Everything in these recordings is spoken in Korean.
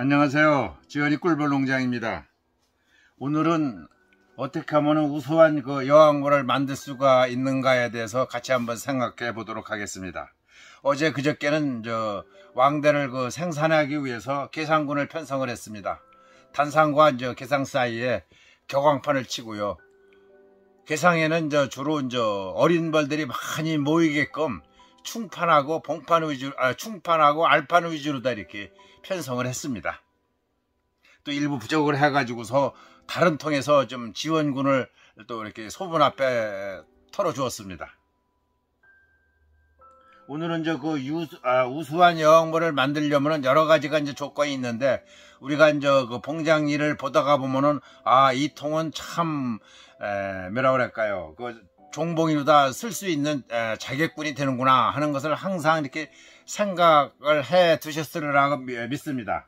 안녕하세요. 지연이 꿀벌 농장입니다. 오늘은 어떻게 하면 우수한 여왕벌을 만들 수가 있는가에 대해서 같이 한번 생각해 보도록 하겠습니다. 어제 그저께는 왕대를 생산하기 위해서 계상군을 편성을 했습니다. 단상과 계상 사이에 격왕판을 치고요. 계상에는 주로 어린 벌들이 많이 모이게끔 충판하고 충판하고 알판 위주로 다 이렇게 편성을 했습니다. 또 일부 부족을 해가지고서 다른 통에서 좀 지원군을 또 이렇게 소문 앞에 털어 주었습니다. 오늘은 우수한 여왕벌을 만들려면 여러 가지가 조건이 있는데, 우리가 그 봉장 일을 보다가 보면은 이 통은 참 뭐라 그럴까요? 종봉이로다 쓸 수 있는 자객군이 되는구나 하는 것을 항상 이렇게 생각을 해 두셨으리라고 믿습니다.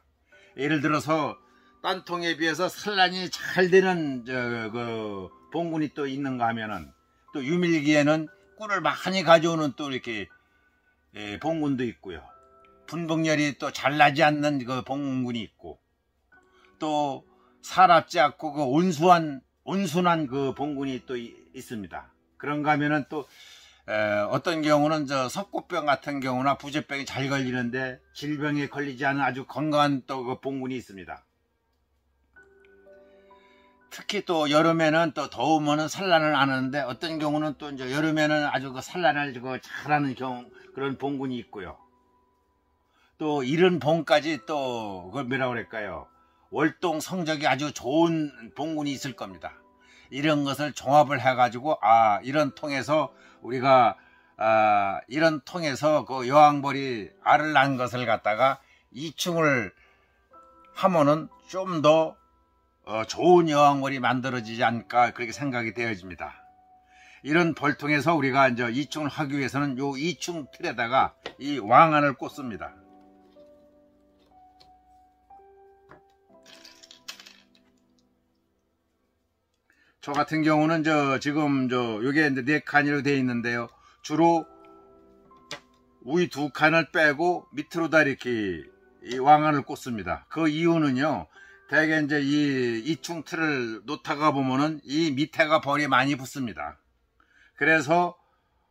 예를 들어서 딴 통에 비해서 산란이 잘 되는 봉군이 또 있는가 하면은, 또 유밀기에는 꿀을 많이 가져오는 또 이렇게 봉군도 있고요. 분봉열이 또 잘 나지 않는 봉군이 있고, 또 사납지 않고 온순한 봉군이 또 있습니다. 그런가 하면은 또 어떤 경우는 석고병 같은 경우나 부제병이 잘 걸리는데 질병에 걸리지 않은 아주 건강한 또 봉군이 있습니다. 특히 또 여름에는 또 더우면은 산란을 안 하는데, 어떤 경우는 또 여름에는 아주 산란을 잘하는 그런 봉군이 있고요. 또 이런 봉까지 또 뭐라 그럴까요? 월동 성적이 아주 좋은 봉군이 있을 겁니다. 이런 것을 종합을 해가지고 이런 통에서 우리가 이런 통에서 여왕벌이 알을 낳은 것을 갖다가 이충을 하면은 좀 더 좋은 여왕벌이 만들어지지 않을까, 그렇게 생각이 되어집니다. 이런 벌통에서 우리가 이충을 하기 위해서는 요 이충 틀에다가 이 왕안을 꽂습니다. 저 같은 경우는 지금 요게 네 칸으로 되어 있는데요. 주로 위 두 칸을 빼고 밑으로 다 이렇게 이 왕안을 꽂습니다. 그 이유는요, 대개 이 이충 틀을 놓다가 보면은 이 밑에가 벌이 많이 붙습니다. 그래서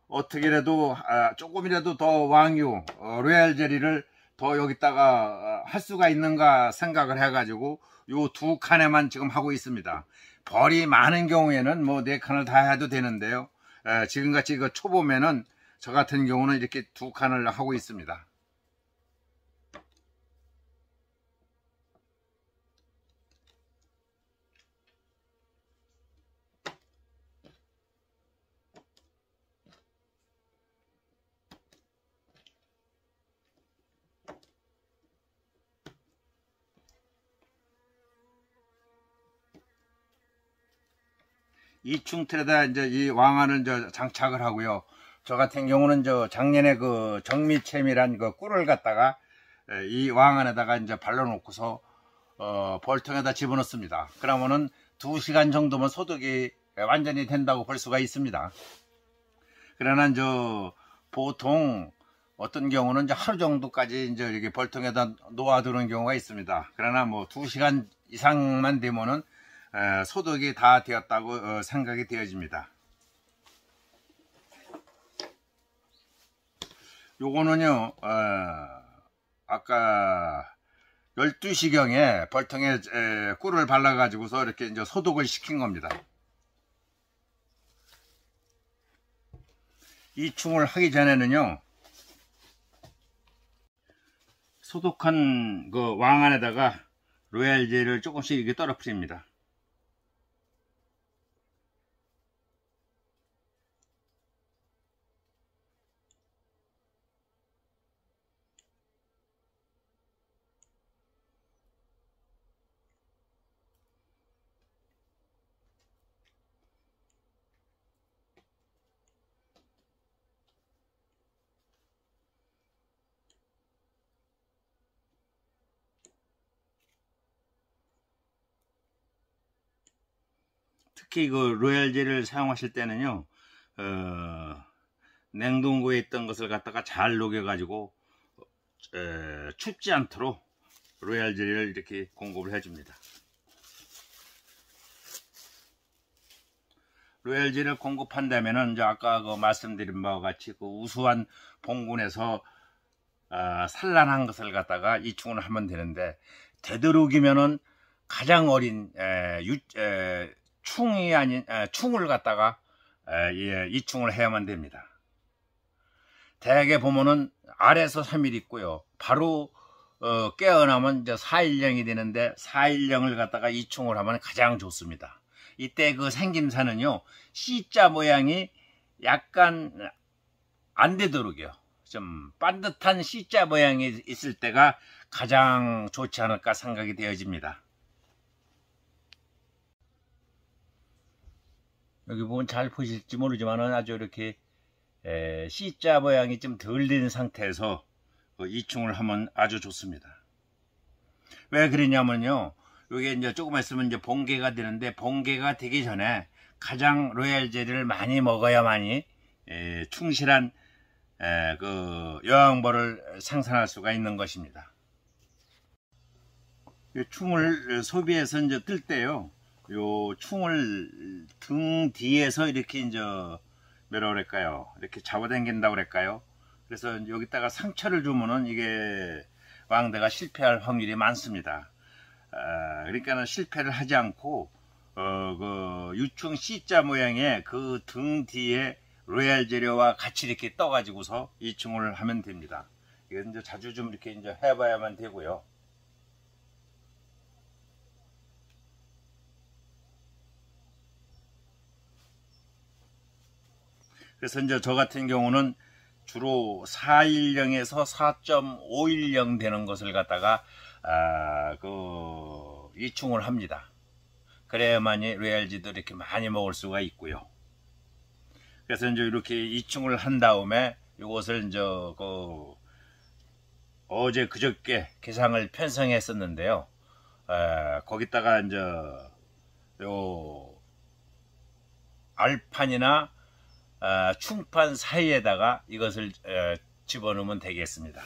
어떻게라도 조금이라도 더 왕유 로얄 젤리를 더 여기다가 할 수가 있는가 생각을 해가지고 요 두 칸에만 지금 하고 있습니다. 벌이 많은 경우에는 뭐 네 칸을 다 해도 되는데요. 지금같이 초보면은 저 같은 경우는 이렇게 두 칸을 하고 있습니다. 이충틀에다 이 왕안을 장착을 하고요. 저 같은 경우는 작년에 정미채미란 꿀을 갖다가 이 왕안에다가 발라 놓고서 벌통에다 집어넣습니다. 그러면은 2시간 정도면 소독이 완전히 된다고 볼 수가 있습니다. 그러나 보통 어떤 경우는 하루 정도까지 이렇게 벌통에다 놓아두는 경우가 있습니다. 그러나 뭐 2시간 이상만 되면은 소독이 다 되었다고 생각이 되어집니다. 요거는요, 아까 12시경에 벌통에 꿀을 발라 가지고서 이렇게 소독을 시킨 겁니다. 이충을 하기 전에는요, 소독한 왕안에다가 로얄젤을 조금씩 이렇게 떨어뜨립니다. 특히 로얄젤을 사용하실 때는요, 냉동고에 있던 것을 갖다가 잘 녹여 가지고 춥지 않도록 로얄 젤리를 이렇게 공급을 해줍니다. 로얄 젤리를 공급한다면은 이제 아까 그 말씀드린 바와 같이 그 우수한 봉군에서 산란한 것을 갖다가 이충을 하면 되는데, 되도록이면은 가장 어린 충이 아닌 충을 갖다가 이충을 해야만 됩니다. 대개 보면은 아래에서 3일 있고요. 바로 깨어나면 이제 4일령이 되는데 4일령을 갖다가 이충을 하면 가장 좋습니다. 이때 그 생김새는요, C자 모양이 약간 안 되도록요, 좀 반듯한 C자 모양이 있을 때가 가장 좋지 않을까 생각이 되어집니다. 여기 보면 잘 보실지 모르지만 아주 이렇게 C자 모양이 좀 덜 된 상태에서 이충을 하면 아주 좋습니다. 왜 그러냐면요, 이게 이제 조금 있으면 이제 번개가 되는데, 번개가 되기 전에 가장 로얄 젤리를 많이 먹어야만이 충실한 그 여왕벌을 생산할 수가 있는 것입니다. 이 충을 소비해서 이제 뜰 때요, 요 충을 등 뒤에서 이렇게 이제 뭐라 그럴까요, 이렇게 잡아당긴다고 그럴까요. 그래서 여기다가 상처를 주면은 이게 왕대가 실패할 확률이 많습니다. 그러니까는 실패를 하지 않고 그 유충 C자 모양의 그 등 뒤에 로얄 젤리와 같이 이렇게 떠가지고서 이충을 하면 됩니다. 이건 이제 자주 좀 이렇게 이제 해봐야만 되고요. 그래서 이제 저 같은 경우는 주로 4일령에서 4.5일령 되는 것을 갖다가 그 이충을 합니다. 그래야만이 로얄지도 이렇게 많이 먹을 수가 있고요. 그래서 이제 이렇게 이충을 한 다음에 이것을 이제 그 어제 그저께 개상을 편성했었는데요. 거기다가 이제 요 알판이나 충판 사이에다가 이것을 집어넣으면 되겠습니다.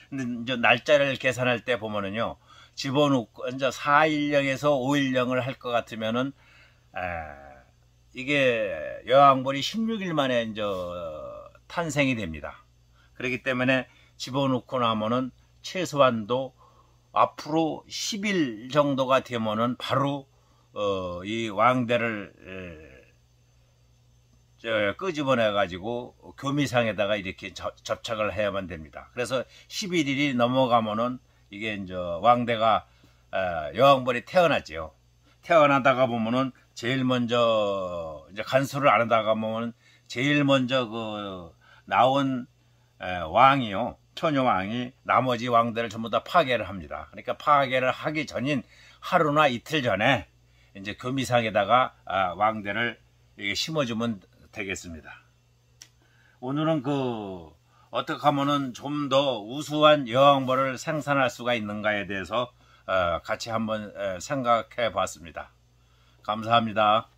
근데 이제 날짜를 계산할 때 보면은요, 집어넣고 이제 4일령에서 5일령을 할 것 같으면은 이게 여왕벌이 16일 만에 이제 탄생이 됩니다. 그렇기 때문에 집어넣고 나면은 최소한도 앞으로 10일 정도가 되면은 바로 이 왕대를 끄집어내 가지고 교미상에다가 이렇게 접착을 해야만 됩니다. 그래서 11일이 넘어가면은 이게 이제 왕대가 여왕벌이 태어나죠. 태어나다가 보면은 제일 먼저 이제 간수를 안 하다가 보면 제일 먼저 그 나온 왕이요, 처녀 왕이 나머지 왕대를 전부 다 파괴를 합니다. 그러니까 파괴를 하기 전인 하루나 이틀 전에 이제 교미상에다가 왕대를 심어주면 되겠습니다. 오늘은 그 어떻게 하면은 좀 더 우수한 여왕벌을 생산할 수가 있는가에 대해서 같이 한번 생각해 봤습니다. 감사합니다.